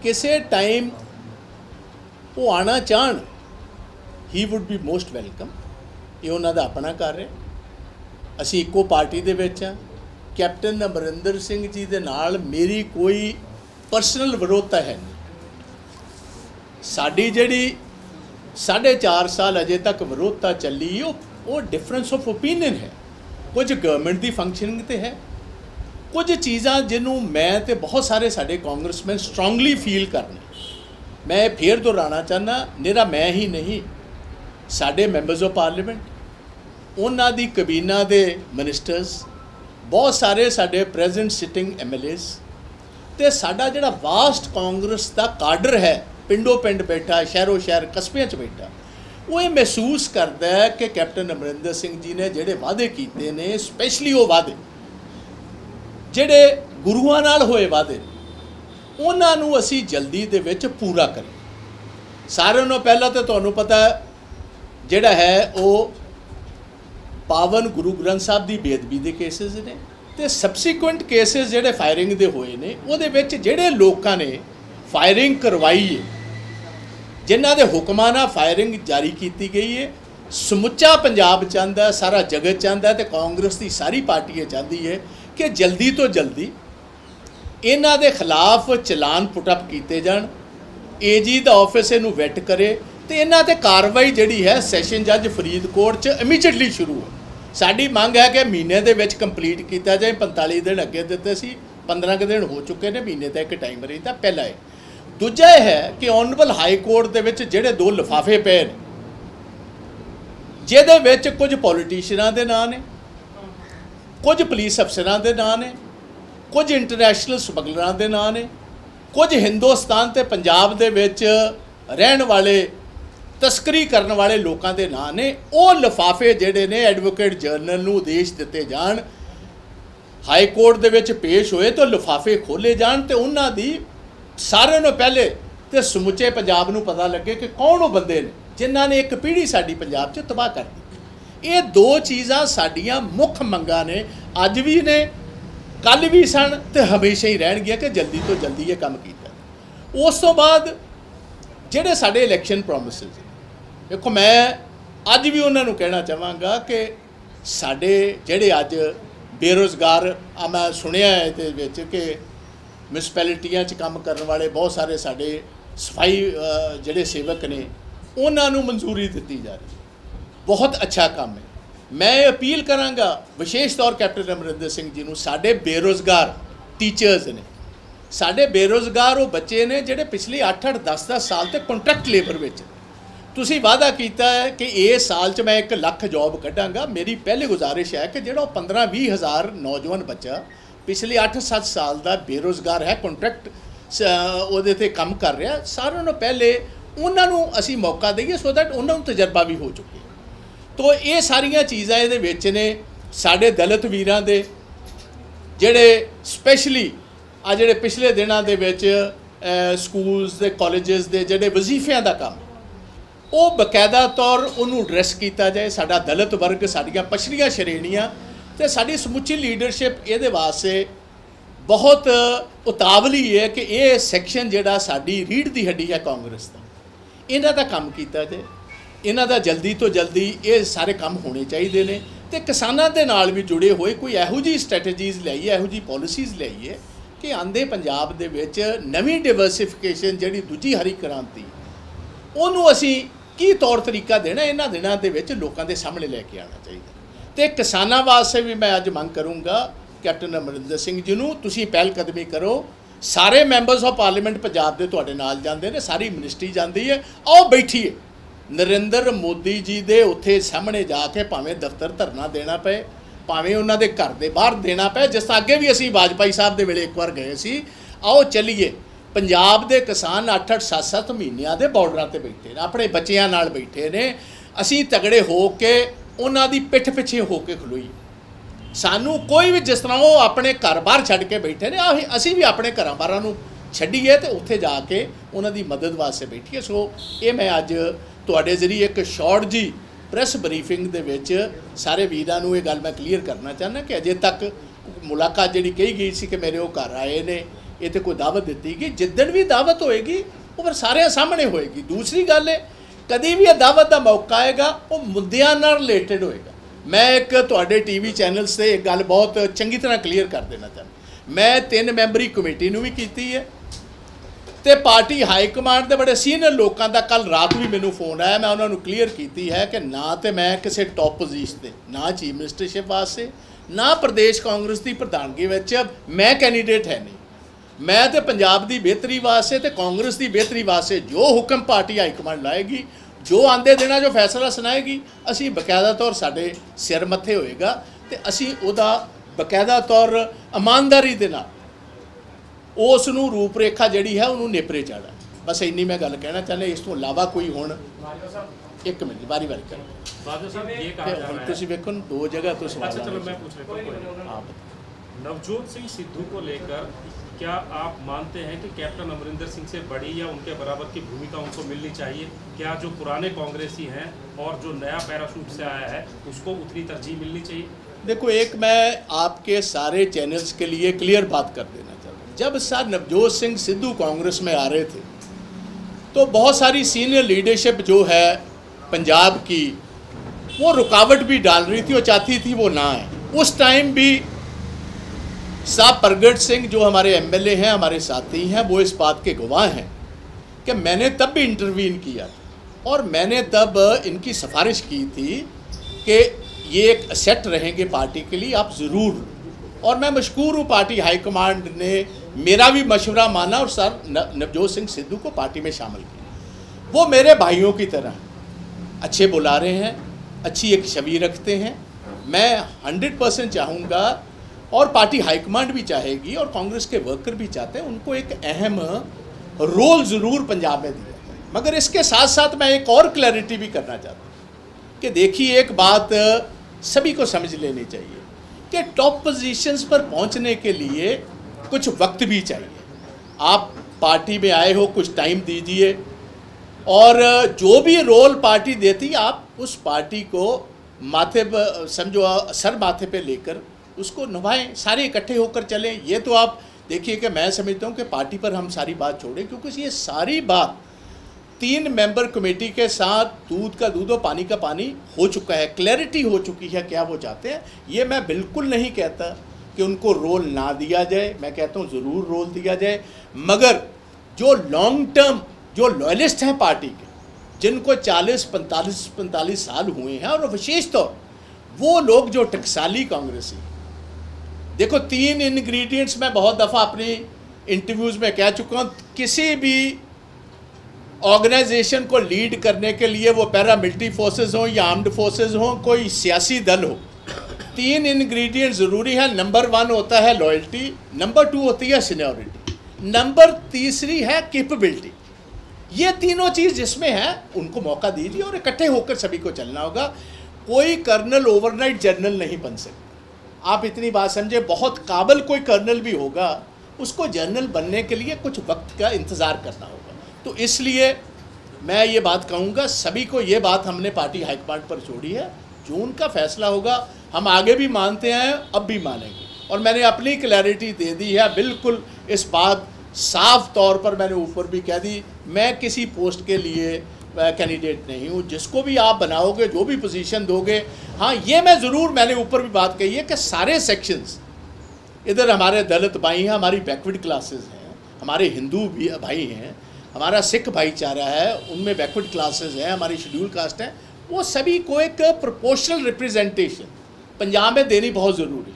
किसी टाइम वो आना चाहन he would be most welcome. ये उन्होंने अपना घर है, असी इको पार्टी दे विच हां। कैप्टन अमरिंदर सिंह जी दे नाल मेरी कोई परसनल विरोधता है नहीं। साडी जिहड़ी 4.5 साल अजे तक विरोधता चली वो डिफरेंस ऑफ ओपीनियन है। कुछ गवर्नमेंट की फंक्शनिंग तो है, कुछ चीज़ां जिन्हों मैं तो बहुत सारे साडे कांग्रेसमैन स्ट्रोंगली फील करने। मैं फिर दोहराना चाहना, निरा मैं ही नहीं, साडे मैंबर्स ऑफ पार्लीमेंट उन्हां दी कबीना दे मिनिस्टर्स, बहुत सारे साडे प्रेजेंट सिटिंग MLAs ते साडा जिहड़ा वास्ट कांग्रेस का काडर है, पिंडों पिंड बैठा, शहरों शहर कस्बियां च बैठा, वो ये महसूस करता है कि कैप्टन अमरिंदर सिंह जी ने जिहड़े वादे कीते ने, स्पैशली वो वादे जिहड़े गुरुआं नाल होए वादे, उन्हां नूं असीं जल्दी दे विच पूरा करें। सारिਆਂ नालों पहला तो तुहानूं पता जिहड़ा है वो पावन गुरु ग्रंथ साहब की बेदबी के केसेस ने, तो सबसीक्वेंट केसेस जिहड़े फायरिंग दे होए ने, उहदे विच जिहड़े लोकां ने फायरिंग करवाई है, जिन्हां दे हुक्मां नाल फायरिंग जारी की गई है, समुचा पंजाब चाहता है, सारा जगत चाहता है, तो कांग्रेस की सारी पार्टियां चाहती है कि जल्दी तो जल्दी इन्हां दे खिलाफ चलान पुटअप किए जान। AG दा ऑफिस इनू वैट करे तो इन्हां ते कार्रवाई जिहड़ी है सैशन जज फरीदकोट च इमीजिएटली शुरू हो। साडी मंग है कि महीने दे विच कंप्लीट किया जाए। 45 दिन अगे दिते सी, 15 दिन हो चुके हैं, महीने का एक टाइम रहिंदा। पहला है। दूजा है कि ऑनरेबल हाई कोर्ट दे विच जिहड़े 2 लिफाफे पे ने, जिहदे विच कुछ पॉलिटिशियनां दे नाम ने, कुछ पुलिस अफसरां दे नाम ने, कुछ इंटरनेशनल स्मगलरां दे नाम ने, कुछ हिंदुस्तान ते पंजाब दे विच रहन वाले तस्करी करने वाले लोगों के नाम ने। वो लिफाफे जिहड़े ने एडवोकेट जनरल नूं आदेश दिते जान, हाई कोर्ट दे विच पेश होए तो लिफाफे खोले जान, तो उन्हां दी सारिਆਂ नालों पहले तो समुचे पंजाब नूं पता लगे कि कौन वो बंदे ने जिन्हां ने एक पीढ़ी साडी पंजाब च तबाह कर दी। ये 2 चीज़ां साडियां मुख मंगां ने, अज भी ने, कल भी सन, तो हमेशा ही रहणगीਆਂ कि जल्दी तो जल्दी ये काम कीता। उस तो बाद जिहड़े साडे इलैक्शन प्रोमिसिस, देखो मैं अज भी उन्होंने कहना चाहांगा कि साडे जिहड़े अज बेरोज़गार, मैं सुनिया है इहदे विच कि म्यूनसिपैलिटियां च काम करने वाले बहुत सारे साडे सफाई जिहड़े सेवक ने, उन्हां नूं मंजूरी दित्ती जा रही, बहुत अच्छा काम है। मैं अपील करांगा विशेष तौर कैप्टन अमरिंदर सिंह जी नूं, साडे बेरोज़गार टीचर्स ने, साडे बेरोज़गार वो बच्चे ने जिहड़े पिछले 8-8 10-10 साल तक कॉन्ट्रैक्ट लेबर विच, तुसीं वादा किया है कि इस साल च मैं 1 लाख जॉब कढ़ांगा। मेरी पहली गुजारिश है कि जिहड़ा 15-20 हज़ार नौजवान बच्चा पिछले 8-7 साल का बेरोज़गार है, कॉन्ट्रैक्ट उहदे ते काम कर रहा, सारिਆਂ नालों पहले उन्हां नूं असीं मौका दईए सो दैट उन्हां नूं तजर्बा भी हो चुके। तो ये सारियां चीज़ां इहदे विच ने। साडे दलित वीरां दे जिहड़े स्पैशली आ जिहड़े पिछले दिनां दे विच स्कूल्स दे कॉलेजेस दे जिहड़े वजीफिਆਂ दा काम, वो बकायदा तौर उन्होंने एड्रैस किया जाए। साडा दलित वर्ग, साडियां पछड़ियां श्रेणियां ते साडी समुची लीडरशिप इहदे वास्ते बहुत उतावली है कि ये सैक्शन जिहड़ा साडी रीढ़ दी हड्डी है कांग्रेस दा, इन्हां दा काम किया जाए। इन्हां दा जल्दी तो जल्दी ये सारे काम होने चाहिए ने। ते किसानां दे नाल भी जुड़े हुए कोई इहो जी स्ट्रैटेजीज़ लियाइए, इहो जी पॉलिसीज़ लियाइए कि आंदे पंजाब दे विच नवीं डिवर्सिफिकेशन जिहड़ी दूजी हरी क्रांति, उन्होंने असी की तौर तरीका देना, इन्हां दिनां दे विच लोकां दे सामने लैके आना चाहिए। तो किसानां वास्ते भी मैं अज मंग करूँगा कैप्टन अमरिंदर सिंह जी नूं, तुसीं पहलकदमी करो। सारे मैंबर्स ऑफ पार्लीमेंट पंजाब दे तुहाडे नाल जांदे ने, सारी मिनिस्ट्री जाती है, आओ बैठिए नरेंद्र मोदी जी दे उत्थे सामने जाके भावें दफ्तर धरना देना पे, भावें उन्हां दे घर दे बाहर देना पे, जिस अगे भी असीं वाजपेयी साहब दे वेले एक बार गए सी। आओ चलीए, पंजाब दे किसान 8-8 7-7 महीनों के बॉर्डर पर बैठे ने, अपने बच्चों नाल बैठे ने। असीं तगड़े हो के उन्हां दी पिठ पिछे हो के खलोईए। सानू कोई भी जिस तरह वो अपने घर बाहर छड्ड के बैठे ने, असीं भी अपने घर बाहर नूं छड्डीए ते उत्थे जाके उन्हां दी मदद वास्ते बैठीए। सो ये मैं अज तुहाडे जरिए एक शॉर्ट जी प्रैस ब्रीफिंग दे विच सारे वीरां नूं ये गल मैं क्लीयर करना चाहना कि अजे तक मुलाकात जिहड़ी कही गई सी कि मेरे वो घर आए ने ये तो कोई दावत दी गई, जिद्दन भी दावत होएगी वो फिर सारे सामने होएगी। दूसरी गल है कभी भी दावत का मौका आएगा वो मुद्दों नाल रिलेटेड होएगा। मैं एक तुहाडे टीवी चैनल से एक गल बहुत चंगी तरह क्लीयर कर देना चाहता, मैं 3 मैंबरी कमेटी भी की है तो पार्टी हाईकमांड के बड़े सीनियर लोगों का कल रात भी मैनू फोन आया, मैं उन्होंने क्लीयर की है कि ना तो मैं किसी टॉप पोजीशन से, ना चीफ मिनिस्टरशिप वास्ते, ना प्रदेश कांग्रेस की प्रधानगी मैं कैंडीडेट है नहीं। मैं तो पंजाब की बेहतरी वास्ते तो कांग्रेस की बेहतरी वास्ते जो हुक्म पार्टी हाईकमांड लाएगी, जो आंदे दिनों जो फैसला सुनाएगी, असी बकायदा तौर साडे सिर मत्थे होएगा तो असी उहदा बकायदा तौर ईमानदारी दे नाल उस नूं रूपरेखा जिहड़ी है उन्होंने नेपरे चाड़ा। बस इन्नी मैं गल कहना चाहना, इस तो इलावा कोई हुण एक मिनट बारी बारी कर तुसीं वेखो 2 जगह तो सवाल। अच्छा चलो मैं पूछ लेता हूँ, नवजोत सिंह सिद्धू को लेकर क्या आप मानते हैं कि कैप्टन अमरिंदर सिंह से बड़ी या उनके बराबर की भूमिका उनको मिलनी चाहिए? क्या जो पुराने कांग्रेसी हैं और जो नया पैराशूट से आया है उसको उतनी तरजीह मिलनी चाहिए? देखो, एक मैं आपके सारे चैनल्स के लिए क्लियर बात कर देना चाहता हूँ। जब सर नवजोत सिंह सिद्धू कांग्रेस में आ रहे थे तो बहुत सारी सीनियर लीडरशिप जो है पंजाब की वो रुकावट भी डाल रही थी और चाहती थी वो ना आए। उस टाइम भी साहब प्रगट सिंह जो हमारे एमएलए हैं, हमारे साथी हैं, वो इस बात के गवाह हैं कि मैंने तब भी इंटरवीन किया था और मैंने तब इनकी सिफारिश की थी कि ये एक असेट रहेंगे पार्टी के लिए, आप ज़रूर। और मैं मशकूर हूँ पार्टी हाईकमांड ने मेरा भी मशवरा माना और सर नवजोत सिंह सिद्धू को पार्टी में शामिल किया। वो मेरे भाइयों की तरह अच्छे बुलारे हैं, अच्छी एक छवि रखते हैं। मैं 100% चाहूँगा और पार्टी हाईकमांड भी चाहेगी और कांग्रेस के वर्कर भी चाहते हैं, उनको एक अहम रोल ज़रूर पंजाब में दिया है। मगर इसके साथ साथ मैं एक और क्लैरिटी भी करना चाहता हूँ कि देखिए, एक बात सभी को समझ लेनी चाहिए कि टॉप पोजीशंस पर पहुँचने के लिए कुछ वक्त भी चाहिए। आप पार्टी में आए हो, कुछ टाइम दीजिए और जो भी रोल पार्टी देती आप उस पार्टी को माथे पर समझो, सर माथे पे लेकर उसको निभाएं, सारे इकट्ठे होकर चलें। ये तो आप देखिए कि मैं समझता हूँ कि पार्टी पर हम सारी बात छोड़ें, क्योंकि ये सारी बात 3 मेंबर कमेटी के साथ दूध का दूध और पानी का पानी हो चुका है, क्लैरिटी हो चुकी है क्या वो चाहते हैं। ये मैं बिल्कुल नहीं कहता कि उनको रोल ना दिया जाए, मैं कहता हूँ ज़रूर रोल दिया जाए, मगर जो लॉन्ग टर्म जो लॉयलिस्ट हैं पार्टी के, जिनको 40-45 साल हुए हैं, और विशेष तौर वो लोग जो टकसाली कांग्रेसी, देखो 3 इंग्रेडिएंट्स मैं बहुत दफ़ा अपनी इंटरव्यूज़ में कह चुका हूँ, किसी भी ऑर्गेनाइजेशन को लीड करने के लिए वो पैरामिलिट्री फोर्सेस हों या आर्म्ड फोर्सेस हों, कोई सियासी दल हो, 3 इंग्रेडिएंट ज़रूरी है। नंबर 1 होता है लॉयल्टी, नंबर 2 होती है सीनियरिटी, नंबर 3 है कैपेबिलिटी। ये तीनों चीज़ जिसमें है उनको मौका दीजिए और इकट्ठे होकर सभी को चलना होगा। कोई कर्नल ओवरनाइट जनरल नहीं बन सकता, आप इतनी बात समझे। बहुत काबिल कोई कर्नल भी होगा, उसको जनरल बनने के लिए कुछ वक्त का इंतज़ार करना होगा। तो इसलिए मैं ये बात कहूँगा, सभी को ये बात हमने पार्टी हाईकमांड पर छोड़ी है, जो उनका फैसला होगा हम आगे भी मानते हैं, अब भी मानेंगे। और मैंने अपनी क्लैरिटी दे दी है, बिल्कुल इस बात साफ तौर पर मैंने ऊपर भी कह दी, मैं किसी पोस्ट के लिए कैंडिडेट नहीं हूँ। जिसको भी आप बनाओगे, जो भी पोजीशन दोगे, हाँ ये मैं ज़रूर, मैंने ऊपर भी बात कही है कि सारे सेक्शंस, इधर हमारे दलित भाई हैं, हमारी बैकवर्ड क्लासेस हैं, हमारे हिंदू भी भाई हैं, हमारा सिख भाईचारा है, उनमें बैकवर्ड क्लासेस हैं, हमारी शेड्यूल कास्ट हैं, वो सभी को एक प्रोपोर्शनल रिप्रेजेंटेशन पंजाब में देनी बहुत ज़रूरी।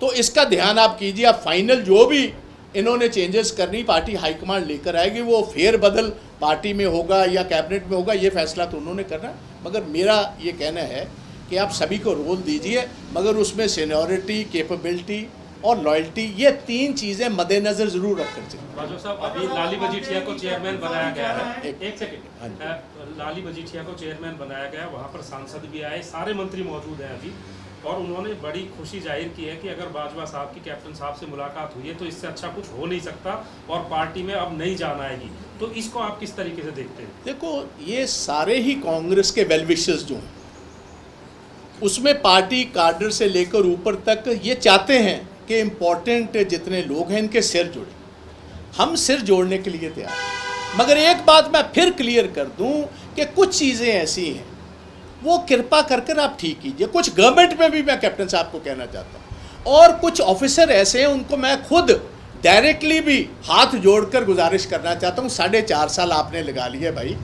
तो इसका ध्यान आप कीजिए। आप फाइनल जो भी इन्होंने चेंजेस करनी पार्टी हाईकमांड लेकर आएगी, वो फेर बदल पार्टी में होगा या कैबिनेट में होगा, ये फैसला तो उन्होंने करना। मगर मेरा ये कहना है कि आप सभी को रोल दीजिए, मगर उसमें सीनियरिटी, कैपेबिलिटी और लॉयल्टी, ये 3 चीज़ें मद्देनज़र ज़रूर रखकर चलिए। राजू साहब, अभी लाली मजीठिया को चेयरमैन बनाया गया है, एक सेकंड, लाली मजीठिया को चेयरमैन बनाया गया, वहाँ पर सांसद भी आए, सारे मंत्री मौजूद हैं अभी, और उन्होंने बड़ी खुशी जाहिर की है कि अगर बाजवा साहब की कैप्टन साहब से मुलाकात हुई है तो इससे अच्छा कुछ हो नहीं सकता और पार्टी में अब नई जान आएगी। तो इसको आप किस तरीके से देखते हैं? देखो, ये सारे ही कांग्रेस के वेल विशर्स जो हैं, उसमें पार्टी कार्डर से लेकर ऊपर तक ये चाहते हैं कि इम्पोर्टेंट जितने लोग हैं इनके सिर जुड़े। हम सिर जोड़ने के लिए तैयार हैं। मगर एक बात मैं फिर क्लियर कर दूं कि कुछ चीज़ें ऐसी हैं वो कृपा कर कर आप ठीक कीजिए। कुछ गवर्नमेंट में भी मैं कैप्टन साहब को कहना चाहता हूँ, और कुछ ऑफिसर ऐसे हैं उनको मैं खुद डायरेक्टली भी हाथ जोड़कर गुजारिश करना चाहता हूँ। 4.5 साल आपने लगा लिए भाई,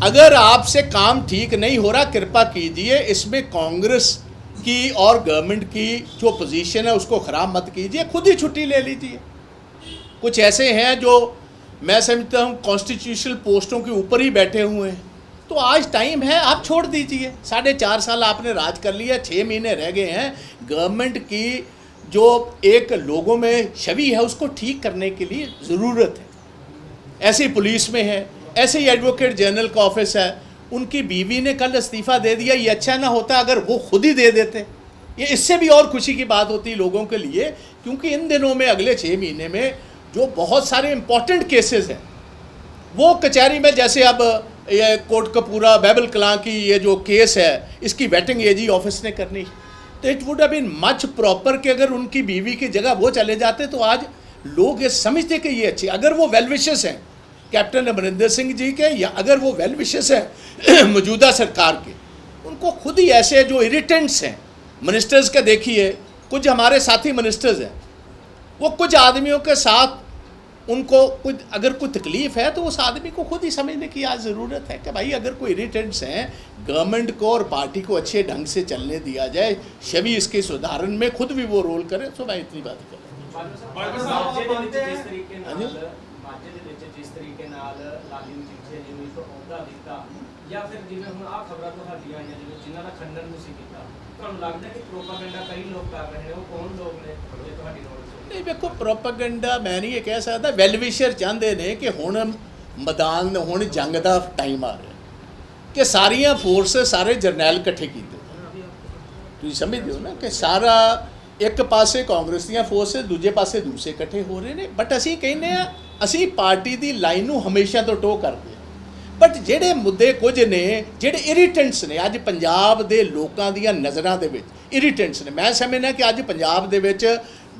अगर आपसे काम ठीक नहीं हो रहा कृपा कीजिए, इसमें कांग्रेस की और गवर्नमेंट की जो पोजीशन है उसको ख़राब मत कीजिए, खुद ही छुट्टी ले लीजिए। कुछ ऐसे हैं जो मैं समझता हूँ कॉन्स्टिट्यूशनल पोस्टों के ऊपर ही बैठे हुए हैं, तो आज टाइम है, आप छोड़ दीजिए। 4.5 साल आपने राज कर लिया, 6 महीने रह गए हैं। गवर्नमेंट की जो एक लोगों में छवि है उसको ठीक करने के लिए ज़रूरत है। ऐसे ही पुलिस में है, ऐसे ही एडवोकेट जनरल का ऑफिस है, उनकी बीवी ने कल इस्तीफ़ा दे दिया। ये अच्छा ना होता अगर वो खुद ही दे देते, ये इससे भी और खुशी की बात होती लोगों के लिए, क्योंकि इन दिनों में अगले 6 महीने में जो बहुत सारे इंपॉर्टेंट केसेस हैं वो कचहरी में, जैसे अब ये कोटकपूरा बैबल कलां की ये जो केस है इसकी वेटिंग एजी ऑफिस ने करनी, तो it would have been much proper कि अगर उनकी बीवी की जगह वो चले जाते तो आज लोग ये समझते कि ये अच्छे, अगर वो वेल विशेस हैं कैप्टन अमरिंदर सिंह जी के, या अगर वो वेल विशेस हैं मौजूदा सरकार के, उनको खुद ही ऐसे जो इरिटेंट्स हैं मिनिस्टर्स का, देखिए कुछ हमारे साथी मिनिस्टर्स हैं, वो कुछ आदमियों के साथ उनको कुछ अगर कोई तकलीफ़ है तो उस आदमी को खुद ही समझने की आज ज़रूरत है कि भाई अगर कोई इरिटेंट्स हैं, गवर्नमेंट को और पार्टी को अच्छे ढंग से चलने दिया जाए, छवि इसके सुधारण में खुद भी वो रोल करे। तो मैं इतनी बात करूँ। या फिर जिन्हें हम आ खबरां ਤੁਹਾਡੀਆਂ ਆਈਆਂ ਜਿਨ੍ਹਾਂ ਦਾ ਖੰਡਨ ਤੁਸੀਂ ਕੀਤਾ, ਤੁਹਾਨੂੰ ਲੱਗਦਾ ਕਿ ਪ੍ਰੋਪਾਗੈਂਡਾ ਕਈ ਲੋਕ ਕਰ ਰਹੇ ਨੇ, ਉਹ ਕੌਣ ਲੋਕ ਨੇ ਜੇ ਤੁਹਾਡੀ ਨੌਲੇਜ? नहीं देखो, प्रोपेगेंडा मैं नहीं ये कह सकता। वैलविशर चाहते ने कि हुण मैदान हुण जंग का टाइम आ रहा कि सारिया फोर्स सारे जरनैल इकट्ठे किए, तुम समझते हो ना कि सारा एक पासे कांग्रेस दी फोर्स दूजे पासे दूसरे इकट्ठे हो रहे हैं। बट असी कहने असी पार्टी की लाइन नूं हमेशा तो टो करते हैं, बट ਜਿਹੜੇ ਮੁੱਦੇ ਕੁਝ ਨੇ ਜਿਹੜੇ ਇਰੀਟੈਂਟਸ ਨੇ ਅੱਜ ਪੰਜਾਬ ਦੇ ਲੋਕਾਂ ਦੀਆਂ ਨਜ਼ਰਾਂ ਦੇ ਵਿੱਚ ਇਰੀਟੈਂਟਸ ਨੇ, ਮੈਂ ਸਮਝਦਾ ਕਿ ਅੱਜ ਪੰਜਾਬ ਦੇ ਵਿੱਚ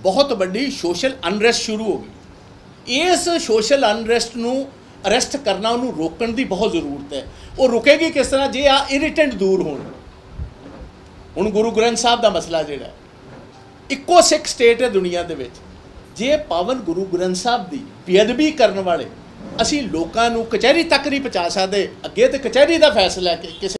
ਬਹੁਤ ਵੱਡੀ ਸੋਸ਼ਲ ਅਨਰੈਸਟ ਸ਼ੁਰੂ ਹੋ ਗਈ। ਇਸ ਸੋਸ਼ਲ ਅਨਰੈਸਟ ਨੂੰ ਅਰੈਸਟ ਕਰਨਾ, ਉਹਨੂੰ ਰੋਕਣ ਦੀ ਬਹੁਤ ਜ਼ਰੂਰਤ ਹੈ। ਉਹ ਰੁਕੇਗੀ ਕਿਸ ਤਰ੍ਹਾਂ ਜੇ ਆ ਇਰੀਟੈਂਟ ਦੂਰ ਹੋਣ। ਹੁਣ ਗੁਰੂ ਗ੍ਰੰਥ ਸਾਹਿਬ ਦਾ ਮਸਲਾ ਜਿਹੜਾ ਇੱਕੋ ਸਿੱਖ ਸਟੇਟ ਹੈ ਦੁਨੀਆ ਦੇ ਵਿੱਚ, ਜੇ ਪਾਵਨ ਗੁਰੂ ਗ੍ਰੰਥ ਸਾਹਿਬ ਦੀ ਬੇਅਦਬੀ ਕਰਨ ਵਾਲੇ ਅਸੀਂ ਲੋਕਾਂ ਨੂੰ ਕਚਹਿਰੀ ਤੱਕ ਨਹੀਂ ਪਹੁੰਚਾ ਸਕਦੇ, ਅੱਗੇ ਤੇ ਕਚਹਿਰੀ ਦਾ ਫੈਸਲਾ ਕਿ ਕਿਸੇ